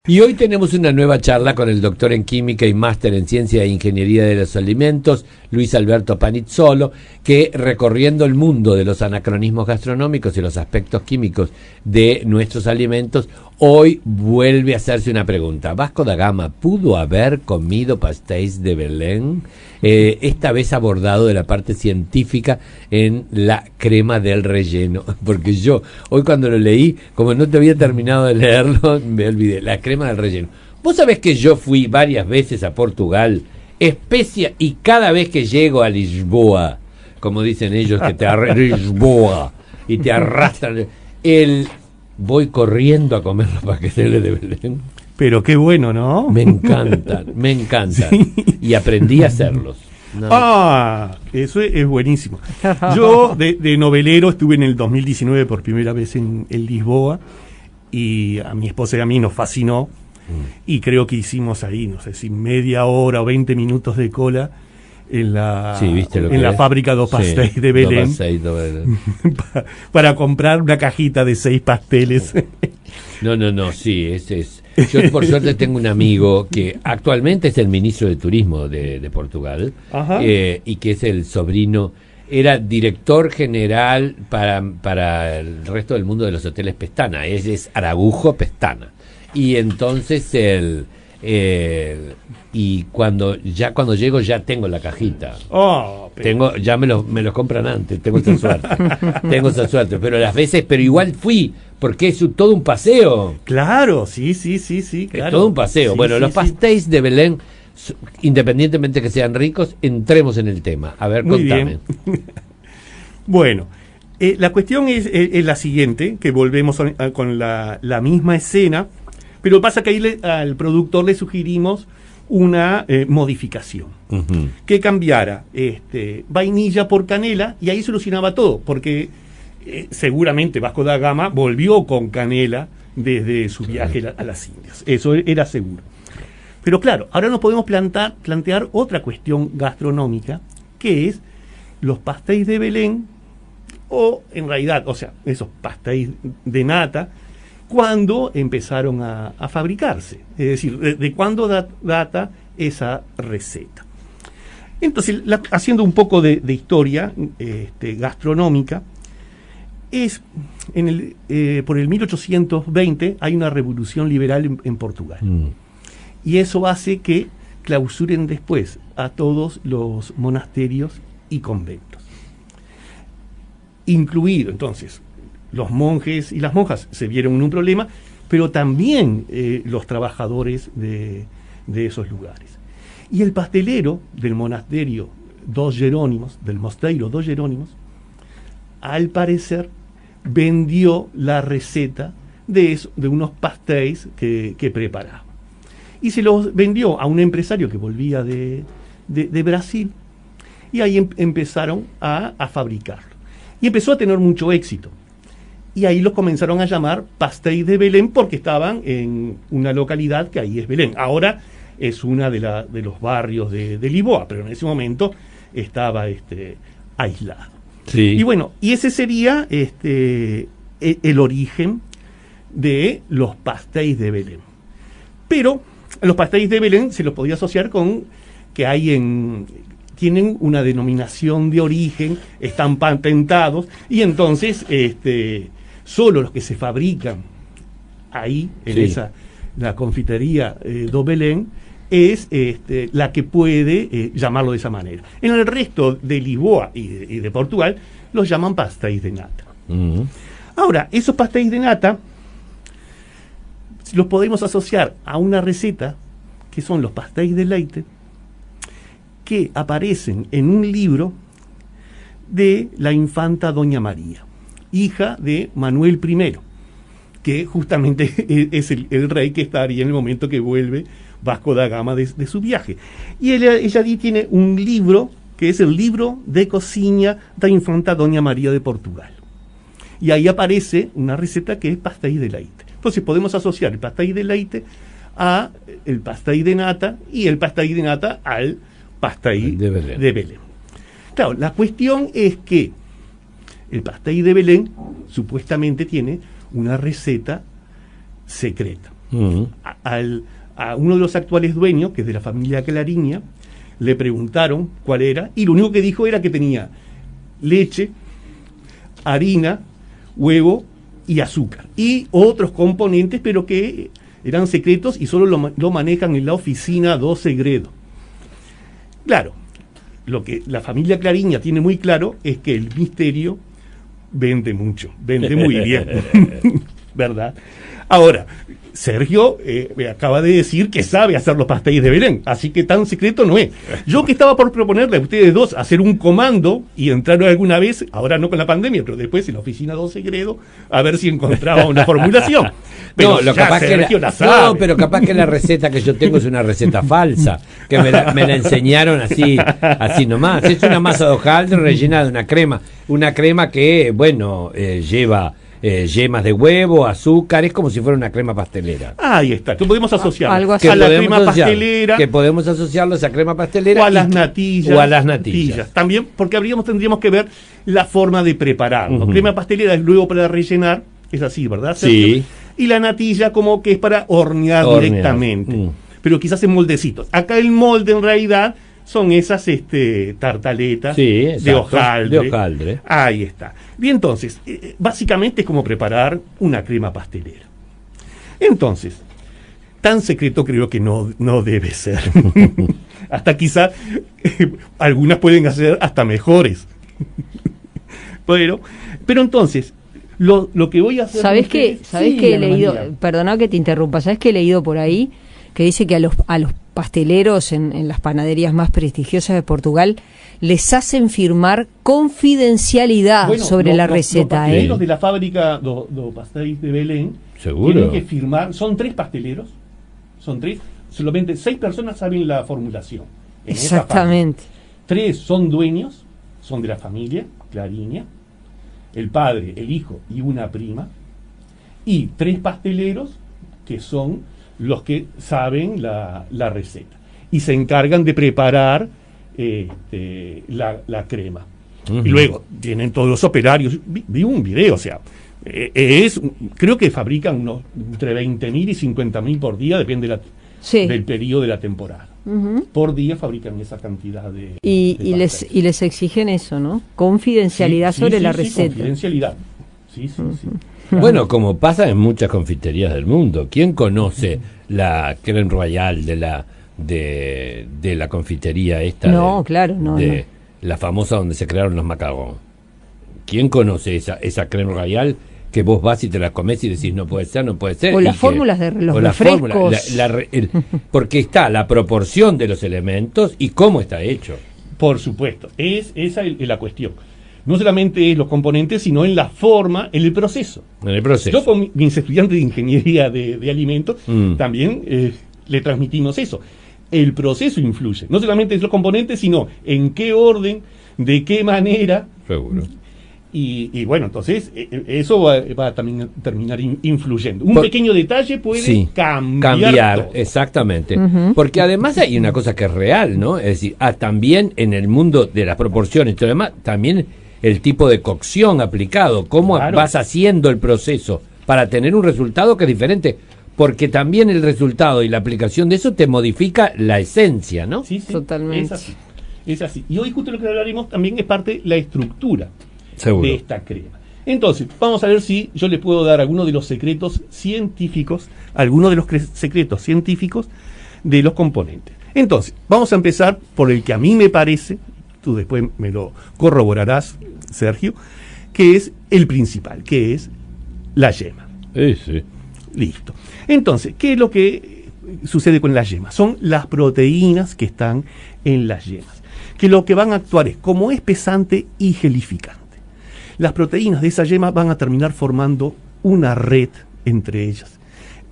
Y hoy tenemos una nueva charla con el doctor en Química y máster en Ciencia e Ingeniería de los Alimentos, Luis Alberto Panizzolo, que recorriendo el mundo de los anacronismos gastronómicos y los aspectos químicos de nuestros alimentos, hoy vuelve a hacerse una pregunta. ¿Vasco da Gama pudo haber comido pastéis de Belén? Esta vez abordado de la parte científica en la crema del relleno, porque yo hoy cuando lo leí, como no te había terminado de leerlo, me olvidé, la crema del relleno. Vos sabés que yo fui varias veces a Portugal, especia, y cada vez que llego a Lisboa, como dicen ellos, que te Lisboa, y te arrastran, voy corriendo a comer los pasteles de Belén. Pero qué bueno, ¿no? Me encantan, me encantan. Sí. Y aprendí a hacerlos. No. Ah, eso es buenísimo. Yo de novelero estuve en el 2019 por primera vez en Lisboa y a mi esposa y a mí nos fascinó y creo que hicimos ahí, no sé si media hora o 20 minutos de cola en la, sí, ¿viste lo en la fábrica dos pastéis sí, de Belén, para comprar una cajita de 6 pasteles. No, sí, ese es. Yo por suerte tengo un amigo que actualmente es el ministro de Turismo de Portugal, y que es el sobrino, era director general para el resto del mundo de los hoteles Pestana, es Araújo Pestana. Y entonces y cuando llego ya tengo la cajita. Ya me los compran antes, tengo esa suerte, pero igual fui, porque es todo un paseo. Claro, sí, claro. Es todo un paseo. Sí, bueno, los pastéis de Belén, independientemente que sean ricos, entremos en el tema. A ver, muy contame. Bien. Bueno, la cuestión es la siguiente, que volvemos con la misma escena, pero pasa que ahí al productor le sugerimos una modificación, que cambiara vainilla por canela, y ahí solucionaba todo, porque seguramente Vasco da Gama volvió con canela desde su viaje a las Indias, eso era seguro. Pero claro, ahora nos podemos plantear otra cuestión gastronómica, que es los pastéis de Belén, o en realidad, o sea, esos pastéis de nata, cuándo empezaron a fabricarse, es decir, de cuándo data esa receta. Entonces, haciendo un poco de historia gastronómica, por el 1820 hay una revolución liberal en Portugal, y eso hace que clausuren después a todos los monasterios y conventos, incluido entonces los monjes y las monjas se vieron en un problema, pero también los trabajadores de esos lugares. Y el pastelero del monasterio Dos Jerónimos, del mosteiro Dos Jerónimos, al parecer vendió la receta de unos pastéis que preparaba. Y se los vendió a un empresario que volvía de Brasil, y ahí empezaron a fabricarlo. Y empezó a tener mucho éxito. Y ahí los comenzaron a llamar pastéis de Belén, porque estaban en una localidad que ahí es Belén. Ahora es una de los barrios de Lisboa, pero en ese momento estaba aislado. Sí. Y bueno, y ese sería el origen de los pastéis de Belén. Pero los pastéis de Belén se los podía asociar con que tienen una denominación de origen, están patentados, y entonces solo los que se fabrican ahí, en la confitería do Belén, es la que puede llamarlo de esa manera. En el resto de Lisboa y de Portugal los llaman pastéis de nata. Ahora, esos pastéis de nata los podemos asociar a una receta que son los pastéis de leite, que aparecen en un libro de la infanta Doña María, hija de Manuel I, que justamente es el rey que estaría en el momento que vuelve Vasco da Gama de su viaje. Y ella allí tiene un libro que es el libro de cocina da infanta Doña María de Portugal. Y ahí aparece una receta que es pastéis de leite. Entonces podemos asociar el pastéis de leite a el pastéis de nata, y el pastéis de nata al pastéis de Belén. Claro, la cuestión es que el pastéis de Belén supuestamente tiene una receta secreta. A uno de los actuales dueños, que es de la familia Clariña, le preguntaron cuál era, y lo único que dijo era que tenía leche, harina, huevo y azúcar, y otros componentes, pero que eran secretos y solo lo manejan en la oficina do segredo. Claro, lo que la familia Clariña tiene muy claro es que el misterio vende mucho, vende muy bien, ¿verdad? Ahora, Sergio me acaba de decir que sabe hacer los pasteles de Belén, así que tan secreto no es. Yo que estaba por proponerle a ustedes dos hacer un comando y entrar alguna vez, ahora no con la pandemia, pero después en la oficina do segredo, a ver si encontraba una formulación. Pero no, lo capaz Sergio que la sabe. No, pero capaz que la receta que yo tengo es una receta falsa, que me la enseñaron así nomás. Es una masa de hojaldre rellena de una crema que, bueno, lleva yemas de huevo, azúcar, es como si fuera una crema pastelera. Ahí está, que podemos asociar algo así. a la crema pastelera. Que podemos asociarlo a esa crema pastelera. O a las natillas. O a las natillas. También, porque tendríamos que ver la forma de prepararlo. Crema pastelera es luego para rellenar, es así, ¿verdad, Sergio? Sí. Y la natilla como que es para hornear directamente. Pero quizás en moldecitos. Acá el molde en realidad son esas tartaletas de hojaldre. Ahí está. Bien, entonces, básicamente es como preparar una crema pastelera. Entonces, tan secreto creo que no debe ser. Hasta quizá algunas pueden hacer hasta mejores. Pero entonces, lo que voy a hacer... ¿Sabés que he leído? Perdona que te interrumpa. ¿Sabés que he leído por ahí? Que dice que a los pasteleros en las panaderías más prestigiosas de Portugal les hacen firmar confidencialmente sobre la receta. Los pasteleros de la fábrica do pastéis de Belén tienen que firmar. Son 3 pasteleros, solamente 6 personas saben la formulación. Exactamente. 3 son dueños, son de la familia Clariña, el padre, el hijo y una prima, y 3 pasteleros que son los que saben la receta y se encargan de preparar la crema. Y luego tienen todos los operarios. Vi un video, o sea, creo que fabrican entre 20.000 y 50.000 por día, depende del periodo de la temporada. Por día fabrican esa cantidad de y les exigen eso, ¿no? Confidencialidad sobre la receta. Confidencialidad. Sí. Bueno, como pasa en muchas confiterías del mundo. ¿Quién conoce la crème royale de la confitería esta? No. La famosa donde se crearon los macarons. ¿Quién conoce esa crème royale que vos vas y te la comes y decís no puede ser? O las fórmulas de los refrescos. Porque está la proporción de los elementos y cómo está hecho. Por supuesto, esa es la cuestión. No solamente en los componentes, sino en la forma, en el proceso. Yo con mis estudiantes de ingeniería de alimentos también le transmitimos eso. El proceso influye. No solamente en los componentes, sino en qué orden, de qué manera. Seguro. Y bueno, entonces eso va a también terminar influyendo. Un pequeño detalle puede cambiar todo. Exactamente. Porque además hay una cosa que es real, ¿no? Es decir, también en el mundo de las proporciones y todo lo demás, también el tipo de cocción aplicado, cómo vas haciendo el proceso para tener un resultado que es diferente, porque también el resultado y la aplicación de eso te modifica la esencia, ¿no? Sí, totalmente. Es así. Y hoy justo lo que hablaremos también es parte de la estructura de esta crema. Entonces, vamos a ver si yo les puedo dar algunos de los secretos científicos, de los componentes. Entonces, vamos a empezar por el que a mí me parece, tú después me lo corroborarás, Sergio, que es el principal, que es la yema. Sí. Listo. Entonces, ¿qué es lo que sucede con las yemas? Son las proteínas que están en las yemas, que lo que van a actuar es como espesante y gelificante. Las proteínas de esa yema van a terminar formando una red entre ellas,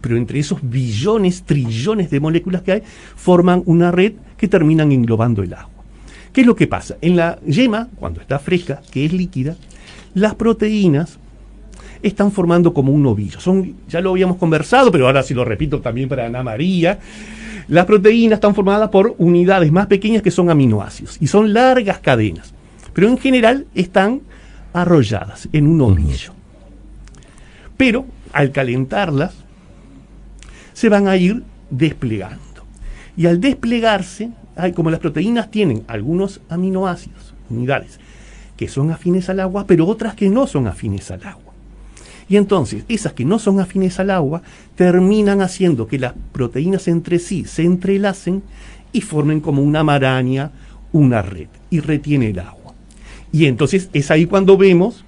pero entre esos billones, trillones de moléculas que hay, forman una red que terminan englobando el agua. ¿Qué es lo que pasa? En la yema, cuando está fresca, que es líquida, las proteínas están formando como un ovillo. Ya lo habíamos conversado, pero ahora sí lo repito también para Ana María. Las proteínas están formadas por unidades más pequeñas que son aminoácidos, y son largas cadenas, pero en general están arrolladas en un ovillo. Pero al calentarlas, se van a ir desplegando. Y al desplegarse, como las proteínas tienen algunos aminoácidos, unidades, que son afines al agua, pero otras que no son afines al agua. Y entonces, esas que no son afines al agua terminan haciendo que las proteínas entre sí se entrelacen y formen como una maraña, una red, y retiene el agua. Y entonces es ahí cuando vemos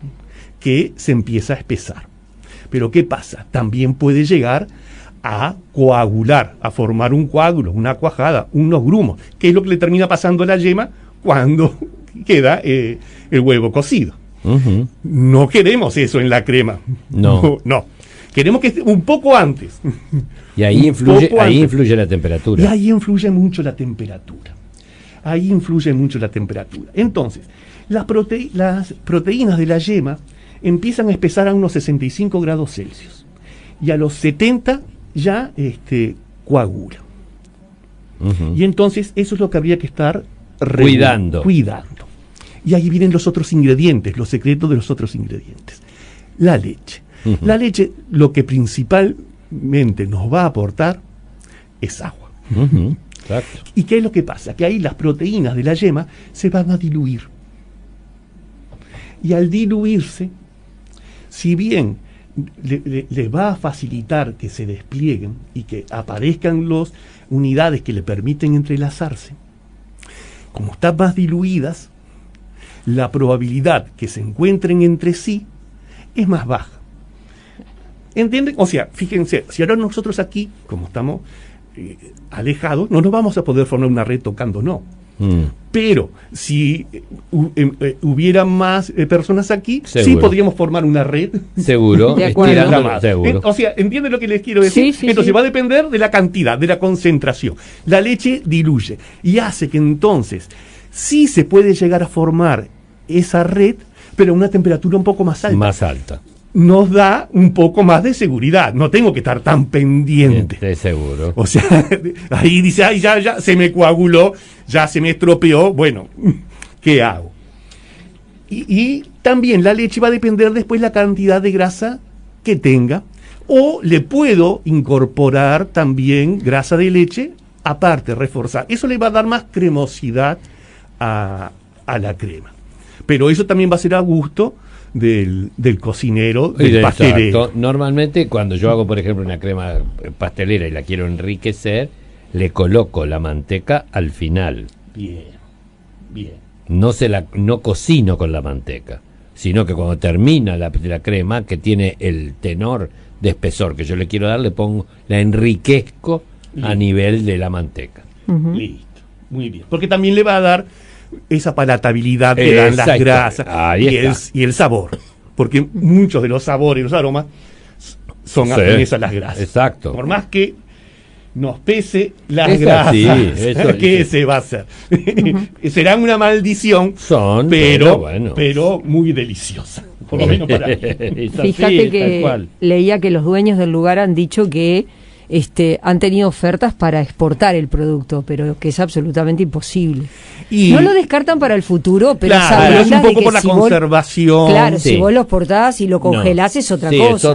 que se empieza a espesar. Pero ¿qué pasa? También puede llegar a coagular, a formar un coágulo, una cuajada, unos grumos, que es lo que le termina pasando a la yema cuando queda el huevo cocido. Uh-huh. No queremos eso en la crema. No. No. Queremos que esté un poco antes. Y ahí influye la temperatura. Y ahí influye mucho la temperatura. Entonces, las proteínas de la yema empiezan a espesar a unos 65 grados Celsius. Y a los 70 ya coagula. Uh-huh. Y entonces eso es lo que habría que estar cuidando. Y ahí vienen los otros ingredientes, los secretos de los otros ingredientes. La leche. Uh-huh. La leche lo que principalmente nos va a aportar es agua. Uh-huh. Exacto. ¿Y qué es lo que pasa? Que ahí las proteínas de la yema se van a diluir. Y al diluirse, si bien les va a facilitar que se desplieguen y que aparezcan las unidades que le permiten entrelazarse, como están más diluidas, la probabilidad que se encuentren entre sí es más baja. ¿Entienden? O sea, fíjense, si ahora nosotros aquí, como estamos alejados, no nos vamos a poder formar una red tocando, no. Pero si hubiera más personas aquí, seguro, sí podríamos formar una red. Seguro. Seguro. O sea, ¿entienden lo que les quiero decir? Sí, entonces va a depender de la cantidad, de la concentración. La leche diluye y hace que entonces sí se puede llegar a formar esa red, pero a una temperatura un poco más alta. Nos da un poco más de seguridad. No tengo que estar tan pendiente. De seguro. O sea, ahí dice, ay, ya se me coaguló, ya se me estropeó. Bueno, ¿qué hago? Y también la leche va a depender después la cantidad de grasa que tenga. O le puedo incorporar también grasa de leche, aparte, reforzar. Eso le va a dar más cremosidad a la crema. Pero eso también va a ser a gusto del cocinero, del pastelero. Exacto. Normalmente cuando yo hago, por ejemplo, una crema pastelera y la quiero enriquecer, le coloco la manteca al final. Bien. No cocino con la manteca, sino que cuando termina la crema, que tiene el tenor de espesor que yo le quiero dar, la enriquezco a nivel de la manteca. Uh-huh. Listo, muy bien. Porque también le va a dar esa palatabilidad que dan las grasas y el sabor, porque muchos de los sabores y los aromas son afines a las grasas. Exacto. Por más que nos pese las grasas, ¿qué se va a hacer? Uh-huh. Serán una maldición, pero muy deliciosa, por lo menos para mí. Fíjate que leía que los dueños del lugar han dicho que han tenido ofertas para exportar el producto, pero que es absolutamente imposible. Y no lo descartan para el futuro, pero es un poco por la conservación. Si vos lo exportás y lo congelás es otra cosa. Es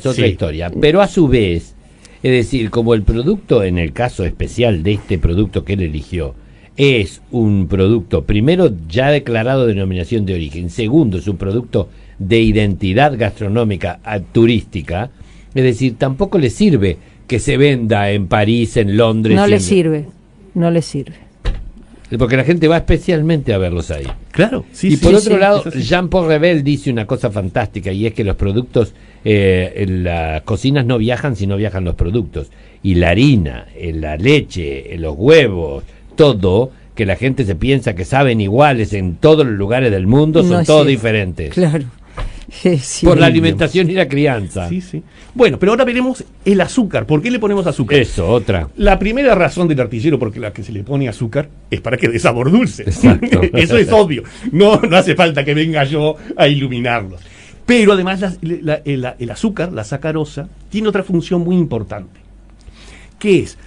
otra historia. Pero a su vez, es decir, como el producto, en el caso especial de este producto que él eligió, es un producto, primero, ya declarado de denominación de origen, segundo, es un producto de identidad gastronómica turística, es decir, tampoco le sirve que se venda en París, en Londres. No le sirve. Porque la gente va especialmente a verlos ahí. Claro. Por otro lado, Jean-Paul Revel dice una cosa fantástica, y es que los productos, las cocinas no viajan si no viajan los productos. Y la harina, la leche, los huevos, todo, que la gente se piensa que saben iguales en todos los lugares del mundo, son todos diferentes. Claro. Por la alimentación y la crianza. Sí. Bueno, pero ahora veremos el azúcar. ¿Por qué le ponemos azúcar? Eso, otra. La primera razón del artillero por la que se le pone azúcar es para que dé sabor dulce. Exacto. Eso es obvio. No hace falta que venga yo a iluminarlos. Pero además el azúcar, la sacarosa, tiene otra función muy importante, que es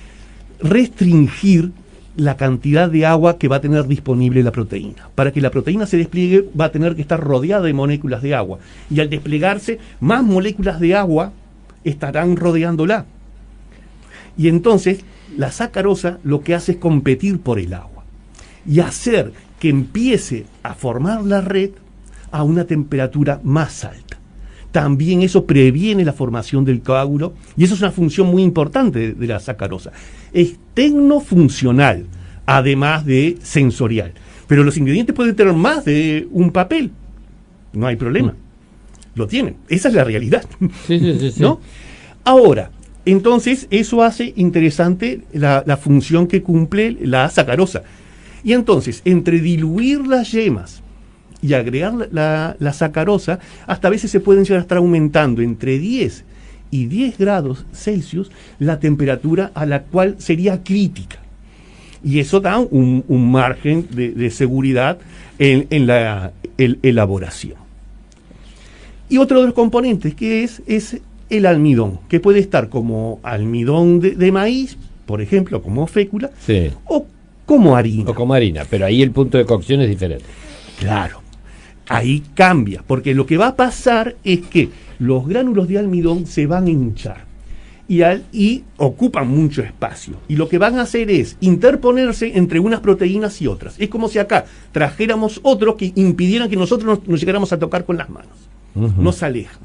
restringir la cantidad de agua que va a tener disponible la proteína. Para que la proteína se despliegue, va a tener que estar rodeada de moléculas de agua. Y al desplegarse, más moléculas de agua estarán rodeándola. Y entonces la sacarosa lo que hace es competir por el agua y hacer que empiece a formar la red a una temperatura más alta. También eso previene la formación del coágulo y eso es una función muy importante de la sacarosa. Es tecnofuncional, además de sensorial. Pero los ingredientes pueden tener más de un papel. No hay problema. Lo tienen. Esa es la realidad. Sí. ¿No? Ahora, entonces eso hace interesante la función que cumple la sacarosa. Y entonces, entre diluir las yemas y agregar la sacarosa, hasta a veces se pueden llegar a estar aumentando entre 10 y 10 grados Celsius la temperatura a la cual sería crítica. Y eso da un margen de seguridad en la elaboración. Y otro de los componentes que es el almidón, que puede estar como almidón de maíz, por ejemplo, como fécula, Sí. o como harina. O como harina, pero ahí el punto de cocción es diferente. Claro, ahí cambia, porque lo que va a pasar es que los gránulos de almidón se van a hinchar y ocupan mucho espacio. Y lo que van a hacer es interponerse entre unas proteínas y otras. Es como si acá trajéramos otros que impidieran que nosotros nos llegáramos a tocar con las manos. Nos alejan.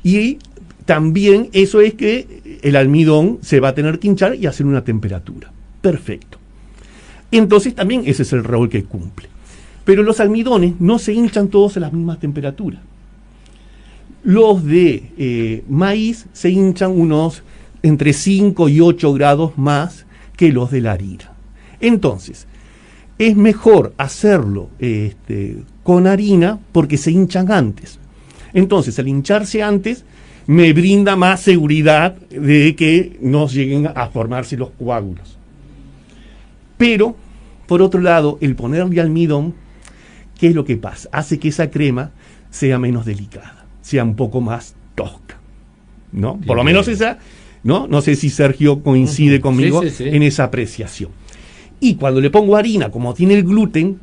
Y también eso es que el almidón se va a tener que hinchar y hacer una temperatura. Perfecto. Entonces también ese es el rol que cumple. Pero los almidones no se hinchan todos a las mismas temperaturas. Los de maíz se hinchan unos entre 5 y 8 grados más que los de la harina. Entonces, es mejor hacerlo con harina porque se hinchan antes. Entonces, al hincharse antes, me brinda más seguridad de que no lleguen a formarse los coágulos. Pero, por otro lado, el ponerle almidón, ¿qué es lo que pasa? Hace que esa crema sea menos delicada, sea un poco más tosca, ¿no? Por lo menos esa, ¿no? No sé si Sergio coincide conmigo Sí. en esa apreciación. Y cuando le pongo harina, como tiene el gluten,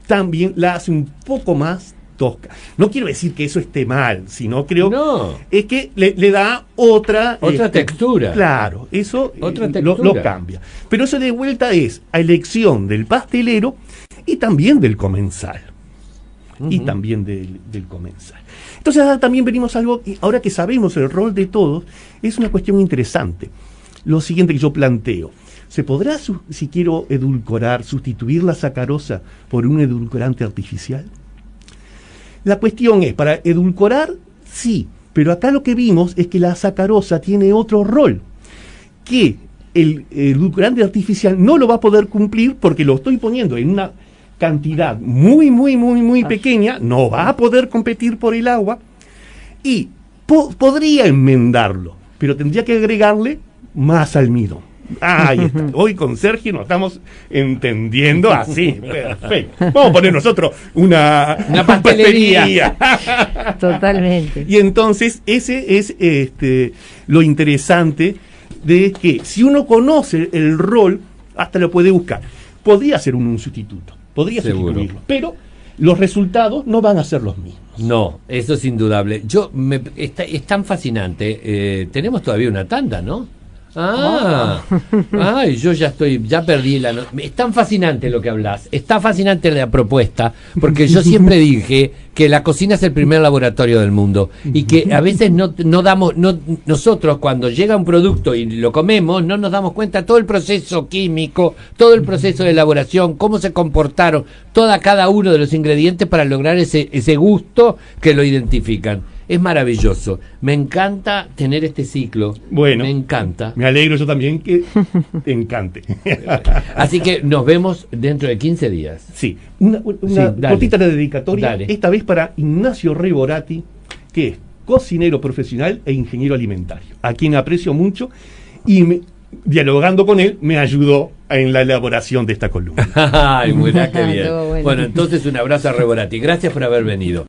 también la hace un poco más tosca. No quiero decir que eso esté mal, sino creo es que le da otra textura. Claro, eso Otra lo textura. cambia. Pero eso de vuelta es a elección del pastelero y también del comensal. Y también del comensal. Entonces también venimos a algo, ahora que sabemos el rol de todos, es una cuestión interesante. Lo siguiente que yo planteo. ¿Se podrá, si quiero edulcorar, sustituir la sacarosa por un edulcorante artificial? La cuestión es, para edulcorar, sí, pero acá lo que vimos es que la sacarosa tiene otro rol, que el edulcorante artificial no lo va a poder cumplir porque lo estoy poniendo en una cantidad muy pequeña, no va a poder competir por el agua y podría enmendarlo, pero tendría que agregarle más almidón. Ahí está. Hoy con Sergio nos estamos entendiendo así. Perfecto. Vamos a poner nosotros una pastelería. Totalmente. Y entonces ese es lo interesante de que si uno conoce el rol, hasta lo puede buscar. Podría ser un sustituto, podría sustituirlo, pero los resultados no van a ser los mismos. No, eso es indudable. Es tan fascinante. Tenemos todavía una tanda, ¿no? Ay, yo ya perdí es tan fascinante lo que hablas, está fascinante la propuesta, porque yo siempre dije que la cocina es el primer laboratorio del mundo y que a veces nosotros cuando llega un producto y lo comemos, no nos damos cuenta todo el proceso químico, todo el proceso de elaboración, cómo se comportaron cada uno de los ingredientes para lograr ese gusto que lo identifican. Es maravilloso. Me encanta tener este ciclo. Bueno, me encanta. Me alegro yo también que te encante. Así que nos vemos dentro de 15 días. Sí, una cortita de dedicatoria, esta vez para Ignacio Reborati, que es cocinero profesional e ingeniero alimentario, a quien aprecio mucho y dialogando con él me ayudó en la elaboración de esta columna. Ay, muy bien. Bueno, entonces un abrazo a Reborati. Gracias por haber venido.